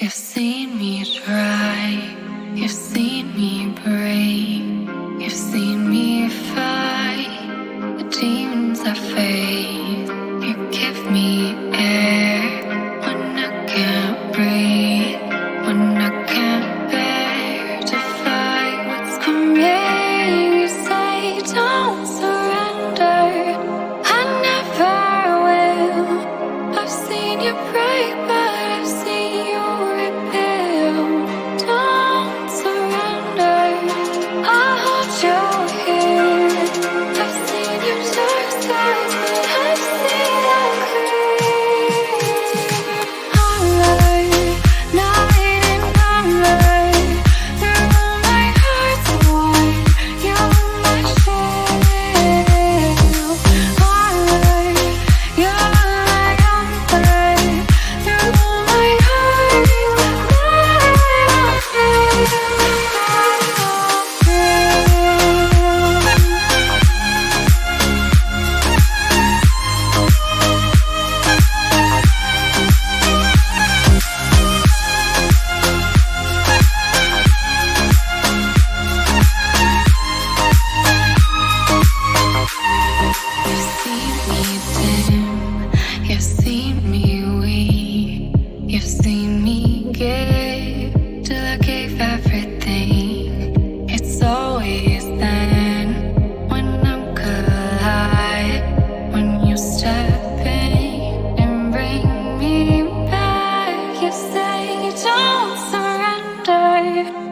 You've seen me try, you've seen me break, you've seen me fight the demons I face. You give me air when I can't breathe, when I can't bear to fight what's coming. You say don't surrender, I never will. I've seen you break, but I've seen you rebuild. Don't surrender, I'll hold you here. I've seen your dark sides, but I've seen them clear. Highlight, night and number, through my heart's wide, you're my shield. Highlight, you're my comfort, through my heart, you've seen me dim, you've seen me weak, you've seen me give till I gave everything. It's always then when I'm collide, when you step in and bring me back. You say don't surrender.